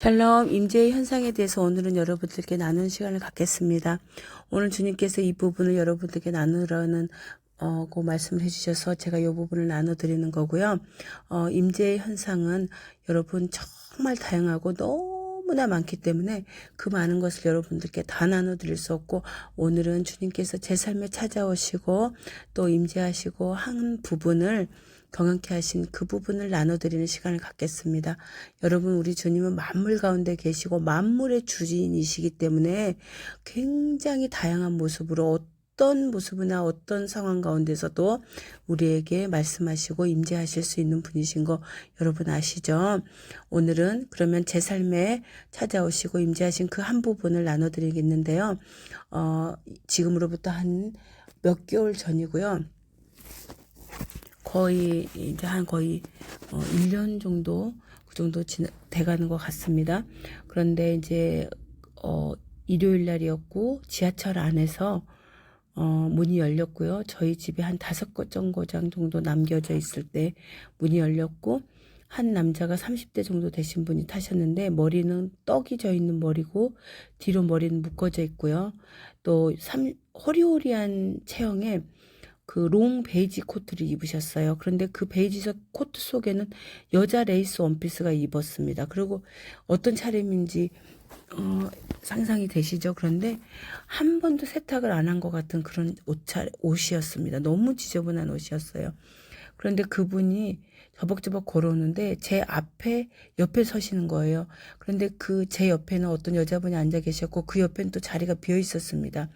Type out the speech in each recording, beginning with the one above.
샬롬, 임재의 현상에 대해서 오늘은 여러분들께 나누는 시간을 갖겠습니다. 오늘 주님께서 이 부분을 여러분들께 나누라는 그 말씀을 해주셔서 제가 이 부분을 나눠드리는 거고요. 임재의 현상은 여러분 정말 다양하고 너무나 많기 때문에 그 많은 것을 여러분들께 다 나눠드릴 수 없고, 오늘은 주님께서 제 삶에 찾아오시고 또 임재하시고 한 부분을 경험케 하신 그 부분을 나눠드리는 시간을 갖겠습니다. 여러분, 우리 주님은 만물 가운데 계시고 만물의 주인이시기 때문에 굉장히 다양한 모습으로 어떤 모습이나 어떤 상황 가운데서도 우리에게 말씀하시고 임재하실 수 있는 분이신 거 여러분 아시죠? 오늘은 그러면 제 삶에 찾아오시고 임재하신 그 한 부분을 나눠드리겠는데요. 지금으로부터 한 몇 개월 전이고요. 거의 1년 정도 그 정도 돼가는 것 같습니다. 그런데 이제 일요일 날이었고 지하철 안에서 문이 열렸고요. 저희 집에 한 5정거장 정도 남겨져 있을 때 문이 열렸고, 한 남자가 30대 정도 되신 분이 타셨는데 머리는 떡이 져 있는 머리고 뒤로 머리는 묶어져 있고요. 또 호리호리한 체형에 그 롱 베이지 코트를 입으셨어요. 그런데 그 베이지 코트 속에는 여자 레이스 원피스가 입었습니다. 그리고 어떤 차림인지 상상이 되시죠? 그런데 한 번도 세탁을 안 한 것 같은 그런 옷이었습니다. 너무 지저분한 옷이었어요. 그런데 그분이 저벅저벅 걸어오는데 제 옆에 서시는 거예요. 그런데 제 옆에는 어떤 여자분이 앉아 계셨고 그 옆에는 또 자리가 비어 있었습니다.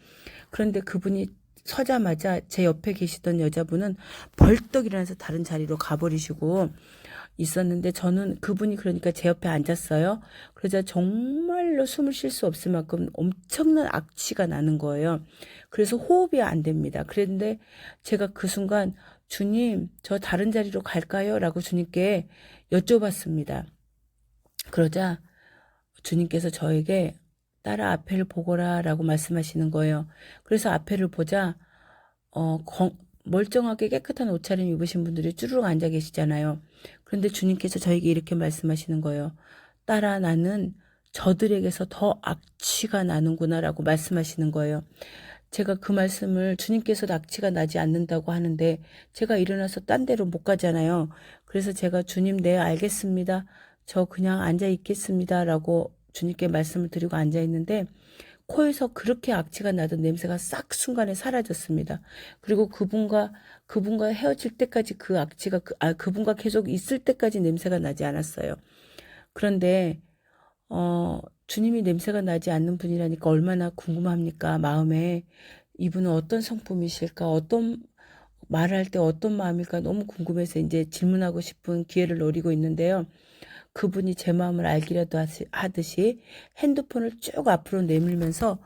그런데 그분이 서자마자 제 옆에 계시던 여자분은 벌떡 일어나서 다른 자리로 가버리시고 있었는데, 저는 그분이 그러니까 제 옆에 앉았어요. 그러자 정말로 숨을 쉴 수 없을 만큼 엄청난 악취가 나는 거예요. 그래서 호흡이 안 됩니다. 그런데 제가 그 순간 주님, 저 다른 자리로 갈까요? 라고 주님께 여쭤봤습니다. 그러자 주님께서 저에게 따라 앞에를 보거라 라고 말씀하시는 거예요. 그래서 앞에를 보자 멀쩡하게 깨끗한 옷차림 입으신 분들이 쭈르륵 앉아 계시잖아요. 그런데 주님께서 저에게 이렇게 말씀하시는 거예요. 따라 나는 저들에게서 더 악취가 나는구나 라고 말씀하시는 거예요. 제가 그 말씀을, 주님께서 악취가 나지 않는다고 하는데 제가 일어나서 딴 데로 못 가잖아요. 그래서 제가 주님, 네 알겠습니다. 저 그냥 앉아 있겠습니다 라고 주님께 말씀을 드리고 앉아 있는데 코에서 그렇게 악취가 나던 냄새가 싹 순간에 사라졌습니다. 그리고 그분과 헤어질 때까지 그 악취가 그분과 계속 있을 때까지 냄새가 나지 않았어요. 그런데 주님이 냄새가 나지 않는 분이라니까 얼마나 궁금합니까? 마음에 이분은 어떤 성품이실까? 말할 때 어떤 마음일까? 너무 궁금해서 이제 질문하고 싶은 기회를 노리고 있는데요. 그분이 제 마음을 알기라도 하듯이 핸드폰을 쭉 앞으로 내밀면서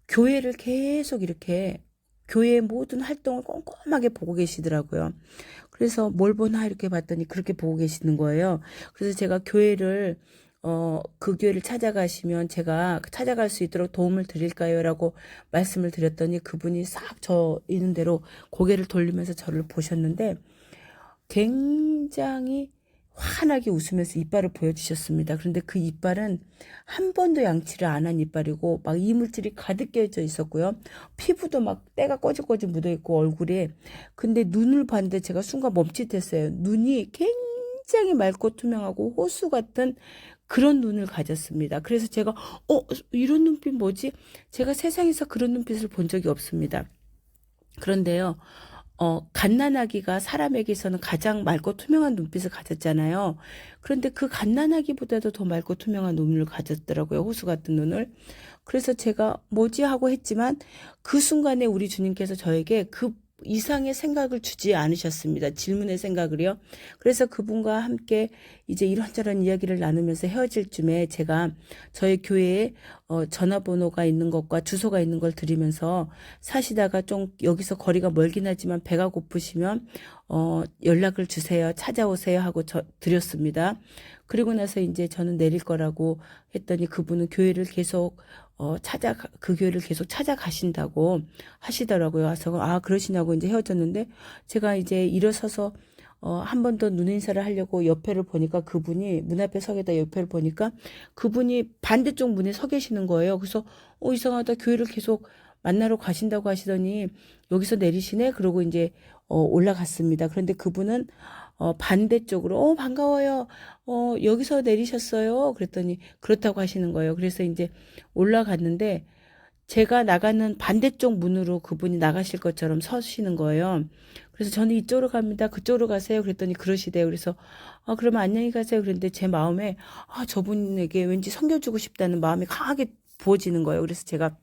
교회를 계속 이렇게 교회의 모든 활동을 꼼꼼하게 보고 계시더라고요. 그래서 뭘 보나 이렇게 봤더니 그렇게 보고 계시는 거예요. 그래서 제가 그 교회를 찾아가시면 제가 찾아갈 수 있도록 도움을 드릴까요? 라고 말씀을 드렸더니 그분이 싹 저 있는 대로 고개를 돌리면서 저를 보셨는데 굉장히 환하게 웃으면서 이빨을 보여주셨습니다. 그런데 그 이빨은 한 번도 양치를 안 한 이빨이고 막 이물질이 가득 껴져 있었고요. 피부도 막 때가 꼬질꼬질 묻어있고 얼굴에. 근데 눈을 봤는데 제가 순간 멈칫했어요. 눈이 굉장히 맑고 투명하고 호수 같은 그런 눈을 가졌습니다. 그래서 제가 이런 눈빛 뭐지? 제가 세상에서 그런 눈빛을 본 적이 없습니다. 그런데요. 갓난아기가 사람에게서는 가장 맑고 투명한 눈빛을 가졌잖아요. 그런데 그 갓난아기보다도 더 맑고 투명한 눈을 가졌더라고요. 호수 같은 눈을. 그래서 제가 뭐지 하고 했지만 그 순간에 우리 주님께서 저에게 그 이상의 생각을 주지 않으셨습니다. 질문의 생각을요. 그래서 그분과 함께 이제 이런저런 이야기를 나누면서 헤어질 쯤에 제가 저희 교회에 전화번호가 있는 것과 주소가 있는 걸 드리면서 사시다가 좀 여기서 거리가 멀긴 하지만 배가 고프시면 연락을 주세요. 찾아오세요 하고 드렸습니다. 그리고 나서 이제 저는 내릴 거라고 했더니 그분은 교회를 계속 그 교회를 계속 찾아가신다고 하시더라고요. 그래서 그러시냐고 이제 헤어졌는데 제가 이제 일어서서 한 번 더 눈 인사를 하려고 옆에를 보니까 그분이 문 앞에 서 계다 옆에를 보니까 그분이 반대쪽 문에 서 계시는 거예요. 그래서 이상하다. 교회를 계속 만나러 가신다고 하시더니 여기서 내리시네. 그러고 이제 올라갔습니다. 그런데 그분은 반대쪽으로 반가워요. 여기서 내리셨어요. 그랬더니 그렇다고 하시는 거예요. 그래서 이제 올라갔는데 제가 나가는 반대쪽 문으로 그분이 나가실 것처럼 서시는 거예요. 그래서 저는 이쪽으로 갑니다. 그쪽으로 가세요. 그랬더니 그러시대요. 그래서 그러면 안녕히 가세요. 그런데 제 마음에 저분에게 왠지 섬겨주고 싶다는 마음이 강하게 부어지는 거예요. 그래서 제가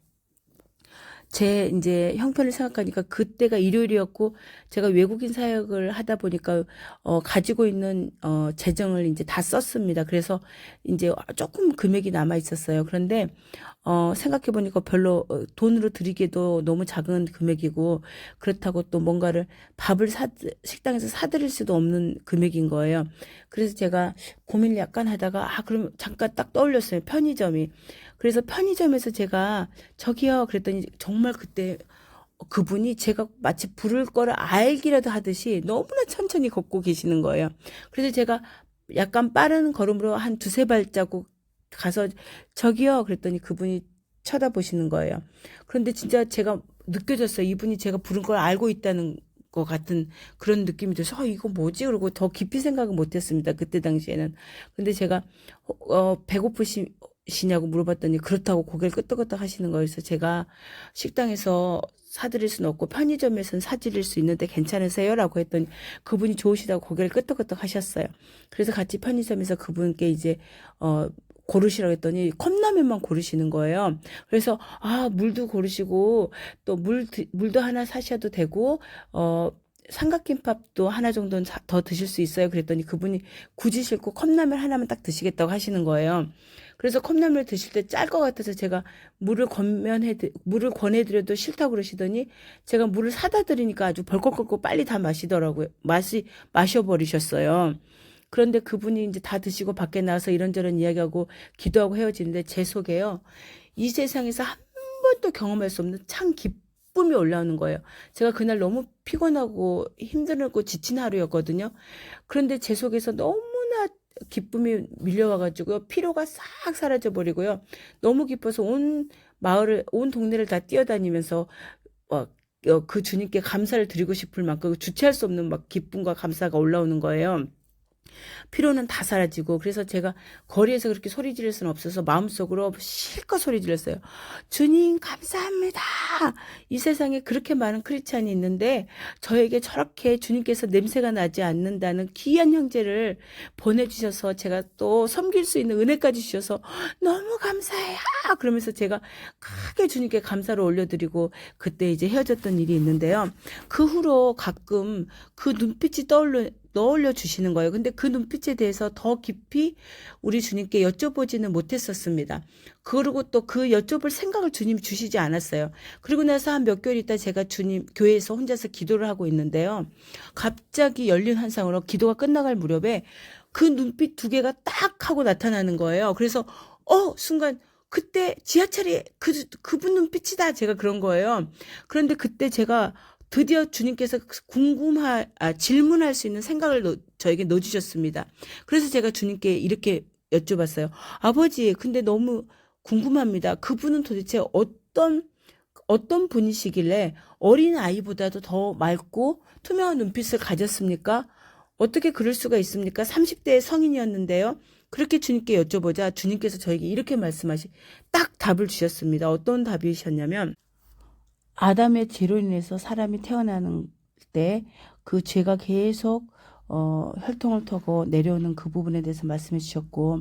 제 이제 형편을 생각하니까 그때가 일요일이었고 제가 외국인 사역을 하다 보니까 가지고 있는 재정을 이제 다 썼습니다. 그래서 이제 조금 금액이 남아 있었어요. 그런데 생각해 보니까 별로 돈으로 드리기에도 너무 작은 금액이고 그렇다고 또 뭔가를 밥을 식당에서 사드릴 수도 없는 금액인 거예요. 그래서 제가 고민을 약간 하다가 그럼 잠깐 딱 떠올렸어요. 편의점이. 그래서 편의점에서 제가 저기요 그랬더니 정말 그때 그분이 제가 마치 부를 거를 알기라도 하듯이 너무나 천천히 걷고 계시는 거예요. 그래서 제가 약간 빠른 걸음으로 한 두세 발자국 가서 저기요 그랬더니 그분이 쳐다보시는 거예요. 그런데 진짜 제가 느껴졌어요. 이분이 제가 부른 걸 알고 있다는 것 같은 그런 느낌이 들어서 이거 뭐지? 그러고 더 깊이 생각은 못했습니다. 그때 당시에는. 근데 제가 배고프시냐고 물어봤더니 그렇다고 고개를 끄덕끄덕 하시는 거예요. 그래서 제가 식당에서 사드릴 수는 없고 편의점에서는 사드릴 수 있는데 괜찮으세요? 라고 했더니 그분이 좋으시다고 고개를 끄덕끄덕 하셨어요. 그래서 같이 편의점에서 그분께 이제 고르시라고 했더니 컵라면만 고르시는 거예요. 그래서 물도 고르시고 또 물도 하나 사셔도 되고 삼각김밥도 하나 정도는 더 드실 수 있어요. 그랬더니 그분이 굳이 싫고 컵라면 하나만 딱 드시겠다고 하시는 거예요. 그래서 컵라면을 드실 때 짤 것 같아서 제가 물을 권해드려도 싫다고 그러시더니 제가 물을 사다 드리니까 아주 벌컥벌컥 빨리 다 마시더라고요. 마셔버리셨어요. 그런데 그분이 이제 다 드시고 밖에 나와서 이런저런 이야기하고 기도하고 헤어지는데 제 속에요. 이 세상에서 한 번도 경험할 수 없는 참 기쁨이 올라오는 거예요. 제가 그날 너무 피곤하고 힘들고 지친 하루였거든요. 그런데 제 속에서 너무나 기쁨이 밀려와가지고 피로가 싹 사라져버리고요. 너무 기뻐서 온 동네를 다 뛰어다니면서 그 주님께 감사를 드리고 싶을 만큼 주체할 수 없는 막 기쁨과 감사가 올라오는 거예요. 피로는 다 사라지고 그래서 제가 거리에서 그렇게 소리 지를 수는 없어서 마음속으로 실컷 소리 질렀어요. 주님 감사합니다. 이 세상에 그렇게 많은 크리스찬이 있는데 저에게 저렇게 주님께서 냄새가 나지 않는다는 귀한 형제를 보내주셔서 제가 또 섬길 수 있는 은혜까지 주셔서 너무 감사해요. 그러면서 제가 크게 주님께 감사를 올려드리고 그때 이제 헤어졌던 일이 있는데요. 그 후로 가끔 그 눈빛이 떠올려 주시는 거예요. 근데 그 눈빛에 대해서 더 깊이 우리 주님께 여쭤보지는 못했었습니다. 그리고 또 그 여쭤볼 생각을 주님이 주시지 않았어요. 그리고 나서 한 몇 개월 있다 제가 주님 교회에서 혼자서 기도를 하고 있는데요. 갑자기 열린 환상으로 기도가 끝나갈 무렵에 그 눈빛 두 개가 딱 하고 나타나는 거예요. 그래서 순간 그때 지하철이 그분 눈빛이다. 제가 그런 거예요. 그런데 그때 제가 드디어 주님께서 질문할 수 있는 생각을 저에게 넣어주셨습니다. 그래서 제가 주님께 이렇게 여쭤봤어요. 아버지, 근데 너무 궁금합니다. 그분은 도대체 어떤 분이시길래 어린 아이보다도 더 맑고 투명한 눈빛을 가졌습니까? 어떻게 그럴 수가 있습니까? 30대의 성인이었는데요. 그렇게 주님께 여쭤보자 주님께서 저에게 이렇게 딱 답을 주셨습니다. 어떤 답이셨냐면 아담의 죄로 인해서 사람이 태어나는 때 그 죄가 계속 혈통을 타고 내려오는 그 부분에 대해서 말씀해 주셨고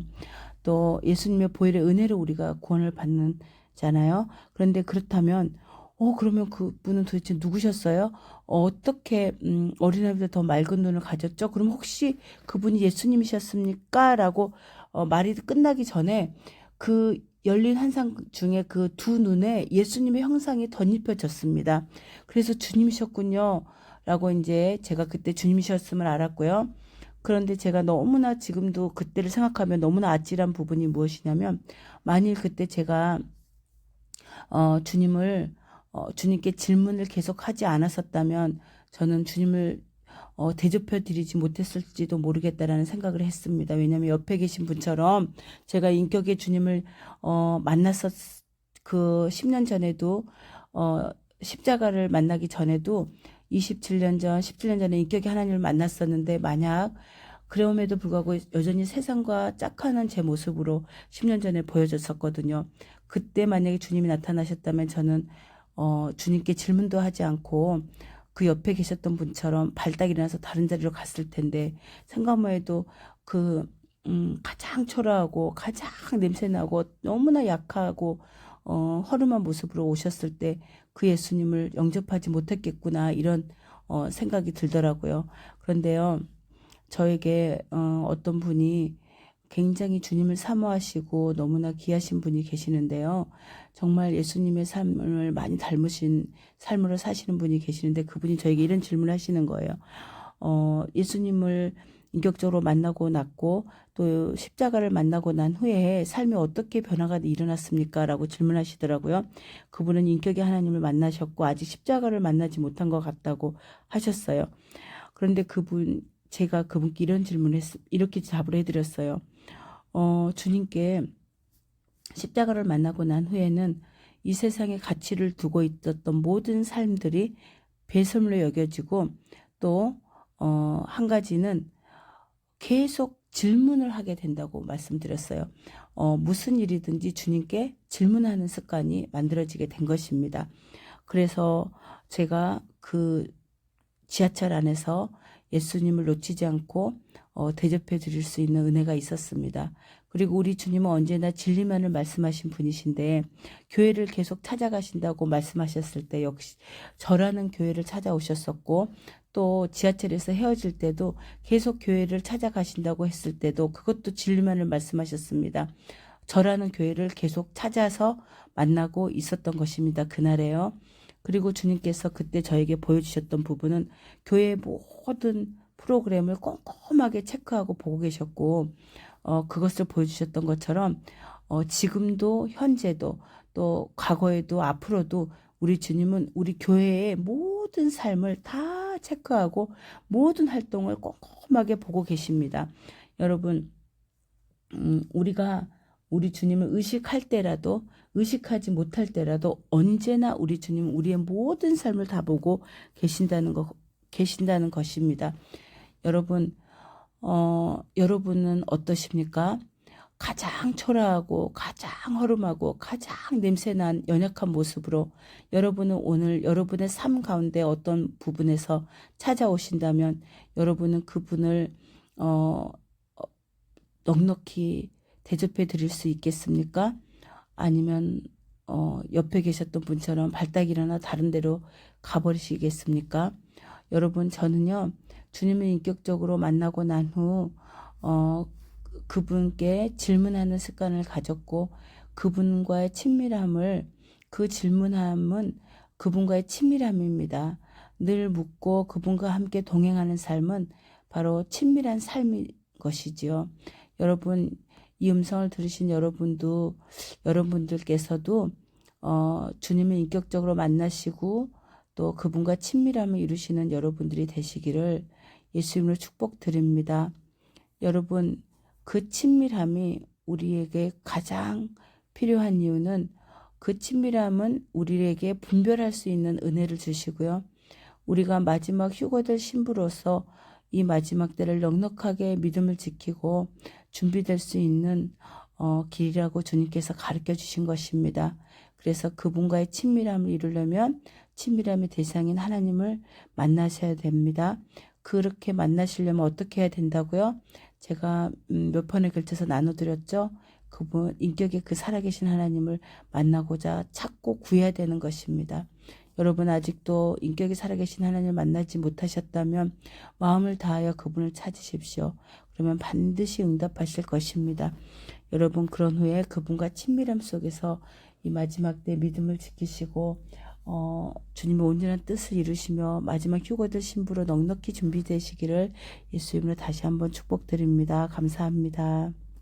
또 예수님의 보혈의 은혜로 우리가 구원을 받는잖아요. 그런데 그렇다면 그러면 그분은 도대체 누구셨어요? 어떻게 어린아이보다 더 맑은 눈을 가졌죠? 그럼 혹시 그분이 예수님이셨습니까? 라고 말이 끝나기 전에 그 열린 환상 중에 그 두 눈에 예수님의 형상이 덧입혀졌습니다. 그래서 주님이셨군요. 라고 이제 제가 그때 주님이셨음을 알았고요. 그런데 제가 너무나 지금도 그때를 생각하면 너무나 아찔한 부분이 무엇이냐면 만일 그때 제가 주님께 질문을 계속 하지 않았었다면 저는 주님을 대접해 드리지 못했을지도 모르겠다라는 생각을 했습니다. 왜냐하면 옆에 계신 분처럼 제가 인격의 주님을 만났었 그 10년 전에도 십자가를 만나기 전에도 27년 전, 17년 전에 인격의 하나님을 만났었는데 만약 그럼에도 불구하고 여전히 세상과 짝하는 제 모습으로 10년 전에 보여졌었거든요. 그때 만약에 주님이 나타나셨다면 저는 주님께 질문도 하지 않고 그 옆에 계셨던 분처럼 발딱 일어나서 다른 자리로 갔을 텐데 생각만 해도 그 가장 초라하고 가장 냄새나고 너무나 약하고 허름한 모습으로 오셨을 때 그 예수님을 영접하지 못했겠구나 이런 생각이 들더라고요. 그런데요. 저에게 어떤 분이 굉장히 주님을 사모하시고 너무나 귀하신 분이 계시는데요. 정말 예수님의 삶을 많이 닮으신 삶으로 사시는 분이 계시는데 그분이 저에게 이런 질문을 하시는 거예요. 예수님을 인격적으로 만나고 났고 또 십자가를 만나고 난 후에 삶이 어떻게 변화가 일어났습니까? 라고 질문하시더라고요. 그분은 인격의 하나님을 만나셨고 아직 십자가를 만나지 못한 것 같다고 하셨어요. 그런데 제가 그분께 이런 질문을 이렇게 답을 해드렸어요. 주님께 십자가를 만나고 난 후에는 이 세상에 가치를 두고 있었던 모든 삶들이 배설물로 여겨지고 또 한 가지는 계속 질문을 하게 된다고 말씀드렸어요. 무슨 일이든지 주님께 질문하는 습관이 만들어지게 된 것입니다. 그래서 제가 그 지하철 안에서 예수님을 놓치지 않고 대접해 드릴 수 있는 은혜가 있었습니다. 그리고 우리 주님은 언제나 진리만을 말씀하신 분이신데 교회를 계속 찾아가신다고 말씀하셨을 때 역시 저라는 교회를 찾아오셨었고 또 지하철에서 헤어질 때도 계속 교회를 찾아가신다고 했을 때도 그것도 진리만을 말씀하셨습니다. 저라는 교회를 계속 찾아서 만나고 있었던 것입니다. 그날에요. 그리고 주님께서 그때 저에게 보여주셨던 부분은 교회의 모든 프로그램을 꼼꼼하게 체크하고 보고 계셨고 그것을 보여주셨던 것처럼 지금도 현재도 또 과거에도 앞으로도 우리 주님은 우리 교회의 모든 삶을 다 체크하고 모든 활동을 꼼꼼하게 보고 계십니다. 여러분 우리가 우리 주님을 의식할 때라도 의식하지 못할 때라도 언제나 우리 주님은 우리의 모든 삶을 다 보고 계신다는 것입니다. 여러분, 여러분은 어떠십니까? 가장 초라하고 가장 허름하고 가장 냄새난 연약한 모습으로 여러분은 오늘 여러분의 삶 가운데 어떤 부분에서 찾아오신다면 여러분은 그분을 넉넉히 대접해 드릴 수 있겠습니까? 아니면 옆에 계셨던 분처럼 발딱 일어나 다른 데로 가버리시겠습니까? 여러분 저는요 주님을 인격적으로 만나고 난 후 그분께 질문하는 습관을 가졌고 그분과의 친밀함을 그 질문함은 그분과의 친밀함입니다. 늘 묻고 그분과 함께 동행하는 삶은 바로 친밀한 삶인 것이지요. 여러분 이 음성을 들으신 여러분들께서도 주님을 인격적으로 만나시고 또 그분과 친밀함을 이루시는 여러분들이 되시기를 예수님으로 축복드립니다. 여러분 그 친밀함이 우리에게 가장 필요한 이유는 그 친밀함은 우리에게 분별할 수 있는 은혜를 주시고요. 우리가 마지막 휴거될 신부로서 이 마지막 때를 넉넉하게 믿음을 지키고 준비될 수 있는 길이라고 주님께서 가르쳐 주신 것입니다. 그래서 그분과의 친밀함을 이루려면 친밀함의 대상인 하나님을 만나셔야 됩니다. 그렇게 만나시려면 어떻게 해야 된다고요? 제가 몇 번에 걸쳐서 나눠드렸죠. 그분 인격의 그 살아계신 하나님을 만나고자 찾고 구해야 되는 것입니다. 여러분 아직도 인격이 살아계신 하나님을 만나지 못하셨다면 마음을 다하여 그분을 찾으십시오. 그러면 반드시 응답하실 것입니다. 여러분 그런 후에 그분과 친밀함 속에서 이 마지막 때 믿음을 지키시고 주님의 온전한 뜻을 이루시며 마지막 휴거될 신부로 넉넉히 준비되시기를 예수 이름으로 다시 한번 축복드립니다. 감사합니다.